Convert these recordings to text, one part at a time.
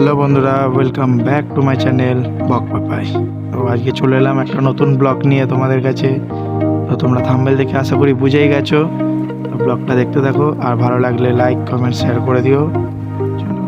Hello বন্ধুরা, welcome back to my channel বক পাপাই। তো আজকে চলে এলাম একটা নতুন ব্লগ নিয়ে তোমাদের কাছে। তো তোমরা থাম্বনেল দেখে আশা করি বুঝেই গেছো। তো ব্লগটা দেখতে থাকো, আর ভালো লাগলে লাইক কমেন্ট শেয়ার করে দিও। চলো।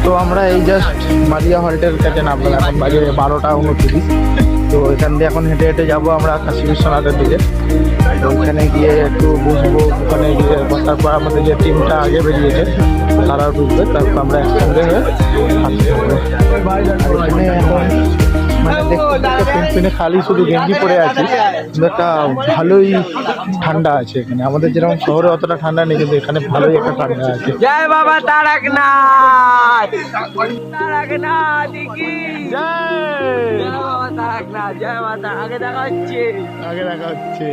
তো আমরা এই জাস্ট মারিয়া হল্টের কাছে নামলাম। এখন বাজে 12টা 29। তো এখান দিয়ে এখন হেঁটে হেঁটে যাবো আমরা কাশী বিশ্বনাথের দিকে। তো ওখানে গিয়ে একটু বসবো, ওখানে গিয়ে তারপর আমাদের যে টিমটা আগে বেরিয়েছে তারাও ঢুকবে, তারপর আমরা একসঙ্গে হয়ে এখানে এখন মানে দেখতে খালি শুধু গেঞ্জি পরে আছি, কিন্তু একটা ভালোই ঠান্ডা আছে এখানে। আমাদের যেরকম শহরে অতটা ঠান্ডা নেই, কিন্তু এখানে ভালোই একটা ঠান্ডা আছে। জয় বাবা তারকনাথ, তারকনাথ কি জয় বাবা তারকনাথ, জয় মাতা। আগে দেখা হচ্ছে।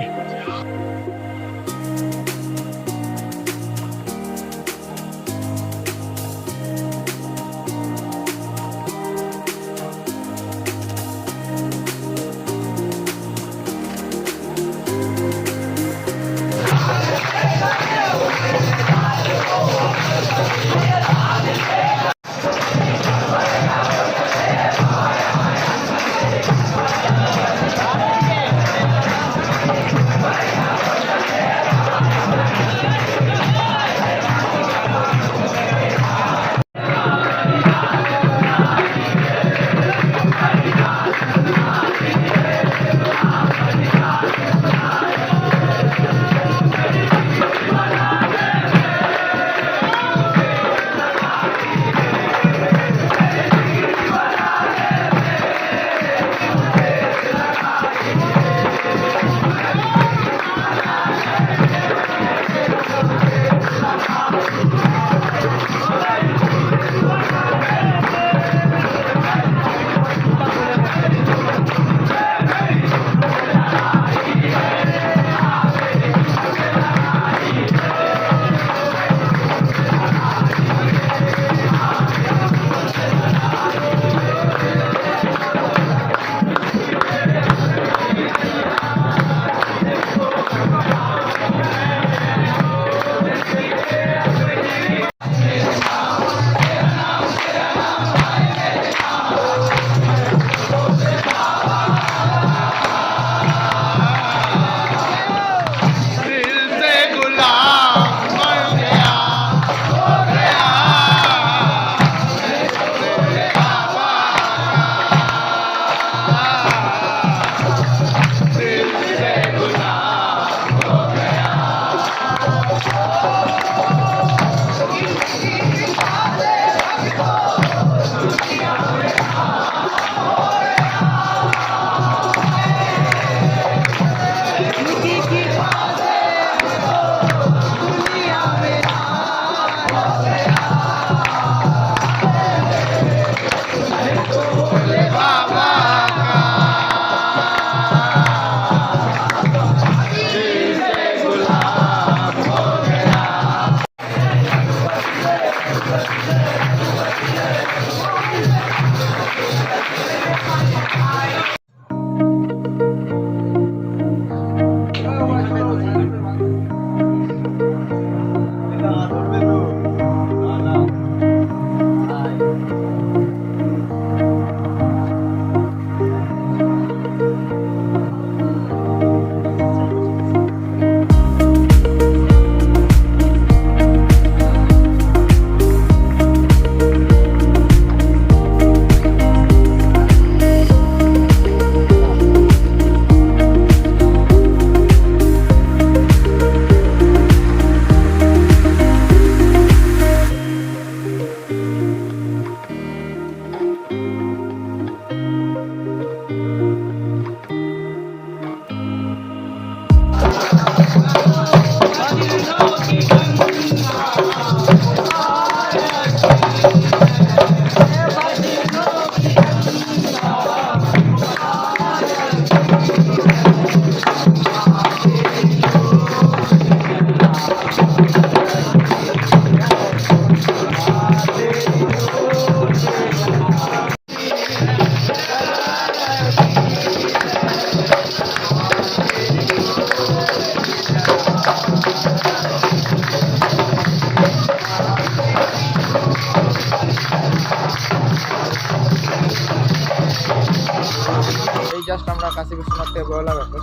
এই জাস্ট আমরা কাশী বিশ্বনাথ থেকে বেরোলাম এখন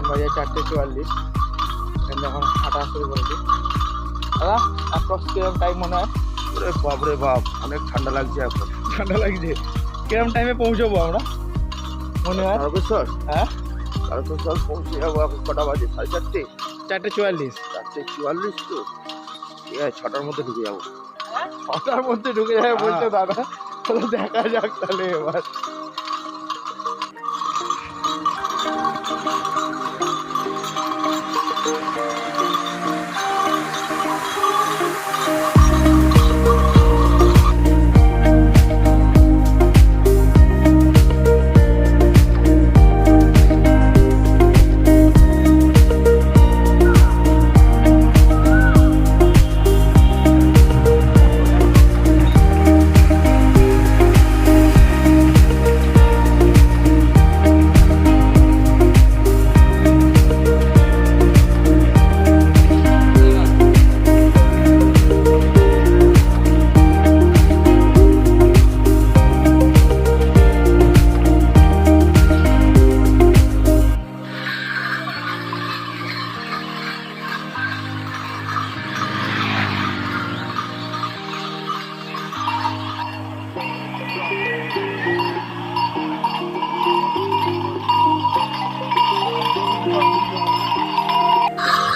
বাজে 4:44। এখানে এখন হাঁটা শুরু করেছি। দাদা অ্যাপ্রক্স কিরকম টাইম মনে হয়? ওরে বাপ রে বাপ, অনেক ঠান্ডা লাগছে এখন। ঠান্ডা লাগছে। কিরকম টাইমে পৌঁছবো আমরা মনে হয়? তারকেশ্বর হ্যাঁ তারকেশ্বর পৌঁছে যাবো এখন কটা বাজে? 4:30। 4:44। 4:44 তো ঠিক আছে, 6টার মধ্যে ঢুকে যাবো। 6টার মধ্যে ঢুকে যাবে বলছো দাদা? তাহলে দেখা যাক তাহলে এবার।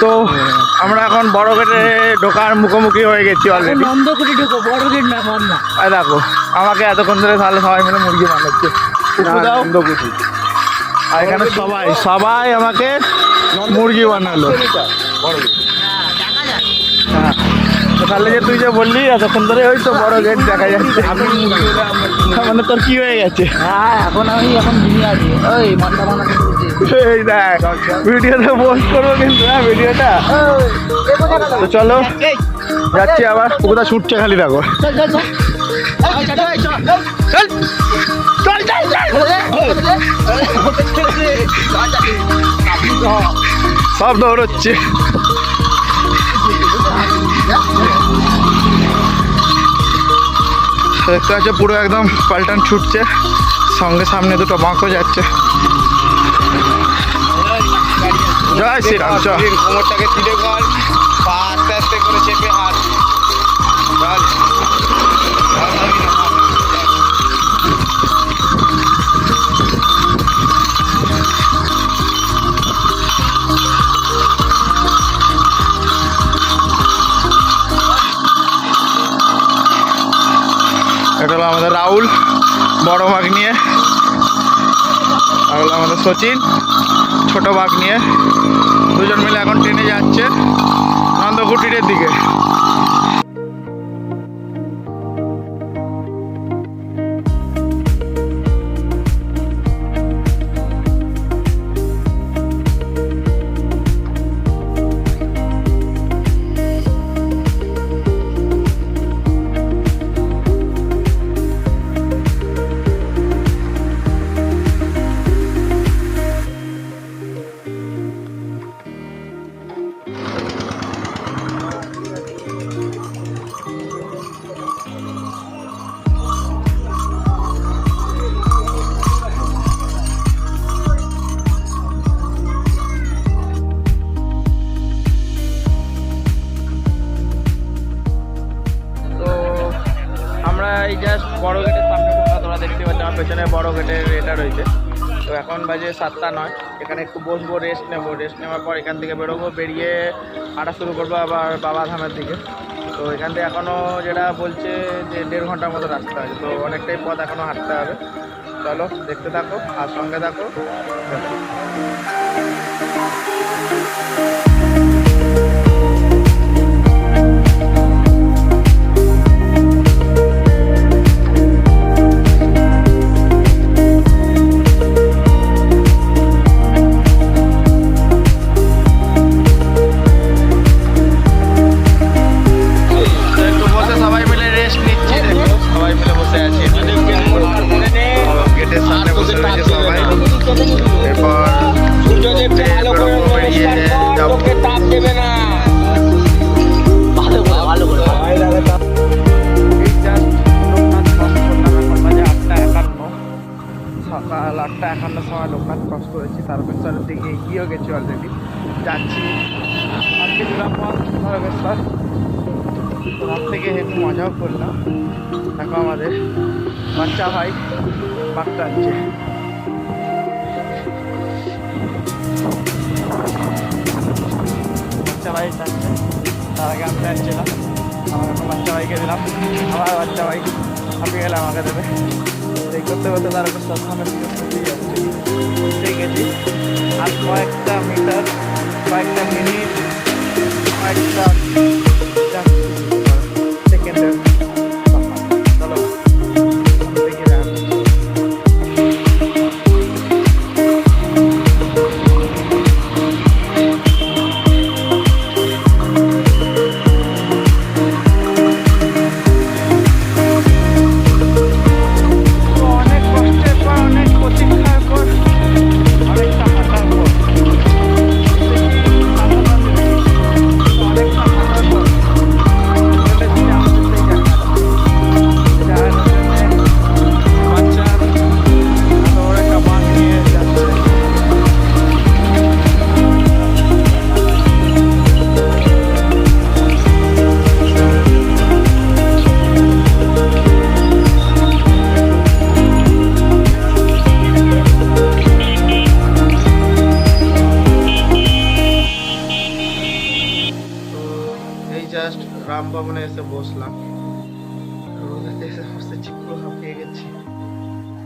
তো আমরা এখন বড় গেটে ঢোকার মুখোমুখি হয়ে গেছি অলরেডি। নন্দকুটি ঢুকো, বড় গেট না না। আর দেখো আমাকে এতক্ষণ ধরে তাহলে সবাই মিলে মুরগি বানাচ্ছে। নন্দকুটি। আর এখানে সবাই সবাই আমাকে মুরগি বানালো। হ্যাঁ তো তাহলে যে তুই যে বললি এতক্ষণ ধরে ওই তো বড় গেট দেখা যাচ্ছে। মানে তোর কি হয়ে গেছে? হ্যাঁ এখন ঘুমিয়ে আছি। ওই মাথা বানাতে এই দেখ ভিডিওতে পোস্ট করবো কিন্তু হ্যাঁ ভিডিওটা। তো চলো যাচ্ছি আবার। কোথা ছুটছে খালি দেখো। সব দৌড়চ্ছে। দেখতে পাচ্ছ পুরো একদম পাল্টান ছুটছে, সঙ্গে সামনে দুটো বাঁকও যাচ্ছে। জয় শ্রীরাম। কোমরটাকে চিড়ে কর, পা আস্তে আস্তে করে চেপে হাত। এটা হলো আমাদের রাহুল বড় বাঘ নিয়ে, আর হলো আমাদের সচিন ছোট বাঘ নিয়ে। দুজন মিলে এখন ট্রেনে যাচ্ছে নন্দকুটির দিকে। এই জাস্ট বড় গেটের সামনে তোমরা দেখতে পাচ্ছ, আমার পেছনে বড় গেটের এটা রয়েছে। তো এখন বাজে 7:09। এখানে একটু বসবো, রেস্ট নেবো। রেস্ট নেওয়ার পর এখান থেকে বেরোবো, বেরিয়ে হাঁটা শুরু করবো আবার বাবাধামের দিকে। তো এখান থেকে এখনও যেটা বলছে যে 1.5 ঘন্টার মতো রাস্তা আছে, তো অনেকটাই পথ এখনও হাঁটতে হবে। চলো দেখতে থাকো আর সঙ্গে থাকো। একটু বসে সবাই মিলে রেস্ট নিচ্ছি। 8টা 51 সময় লোকনাথ ক্রস করেছি, তারকেশ্বরের দিকে এগিয়েও গেছি অলরেডি, যাচ্ছি। আজকে ছিলাম তারকেশ্বর, তো রাত থেকে হেভি মজাও করলাম। দেখো আমাদের বাচ্চা ভাই বাঘ টানছে। বাচ্চা ভাই টানছে, তার আগে আমি টানছিলাম, আমার এখন বাচ্চা ভাইকে দিলাম, আবার বাচ্চা ভাই আমি গেলাম আমাকে দেবে। এই করতে করতে তারকেশ্বর সামনে দিকে যাচ্ছে, পৌঁছে গেছি। আর কয়েকটা মিটার, কয়েকটা মিনিট, কয়েকটা সেকেন্ডের চলো দেখে যান। অনেক কষ্টের পর, অনেক প্রতীক্ষার পর, অনেকটা হাঁটার পর, অনেকটা হাঁটার পর চলেছি আমাদের সেই জায়গাটা, বাচ্চা বড় একটা বাঘ নিয়ে যাচ্ছে। তো এই জাস্ট রাম ভবনে এসে বসলাম, রোদেতে এসে বসে চিপুরো হাঁপিয়ে গেছি।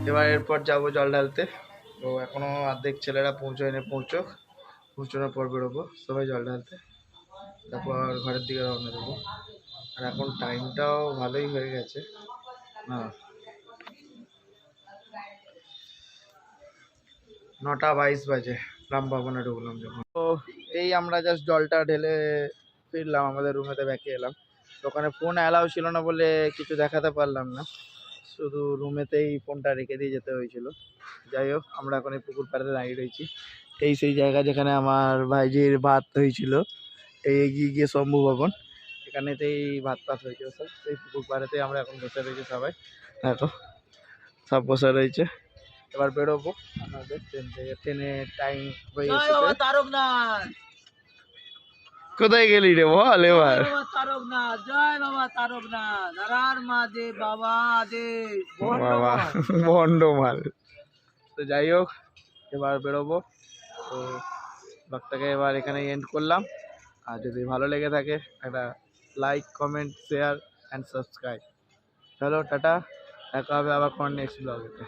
এবার এরপর যাবো জল ঢালতে। তো এখনো অর্ধেক ছেলেরা পৌঁছায়নি, পৌঁছানোর পর বেরোবো সবাই জল ঢালতে, তারপর ঘরের দিকে রওনা দেবো। আর এখন টাইমটাও ভালোই হয়ে গেছে না, 9:22 বাজে রাম ভবনে ঢুকলাম যখন। তো এই আমরা জাস্ট জলটা ঢেলে ফিরলাম, আমাদের রুমেতে ব্যাকে এলাম। তো ওখানে ফোন অ্যালাউ ছিল না বলে কিছু দেখাতে পারলাম না, শুধু রুমেতেই ফোনটা রেখে দিয়ে যেতে হয়েছিল। যাই হোক, আমরা এখন এই পুকুর পাড়ে দাঁড়িয়ে রয়েছি। এই সেই জায়গা যেখানে আমার ভাইজির ভাত হয়েছিল, এই এগিয়ে গিয়ে শম্ভু ভবন, এখানেতেই ভাত টাত হয়েছিল সব। সেই পুকুর পাড়েতেই আমরা এখন বসে রয়েছি সবাই, দেখো সব বসে রয়েছে। এবার বেরোবো আমাদের ট্রেন থেকে, ট্রেনের টাইম হয়ে জয় এসেছে। বাবা তারকনাথ, কোথায় গেলি রে বল এবার? জয় বাবা তারকনাথ, জয় বাবা তারকনাথ, দাঁড়ার মাঝে বাবা দে বাবা ভন্ডমাল। তো যাই হোক, এবার বেরোবো। তো ব্লগটাকে এবার এখানে এন্ড করলাম। আর যদি ভালো লেগে থাকে একটা like, comment, share and subscribe. চলো টাটা, দেখা হবে আবার কোন নেক্সট ব্লগেতে।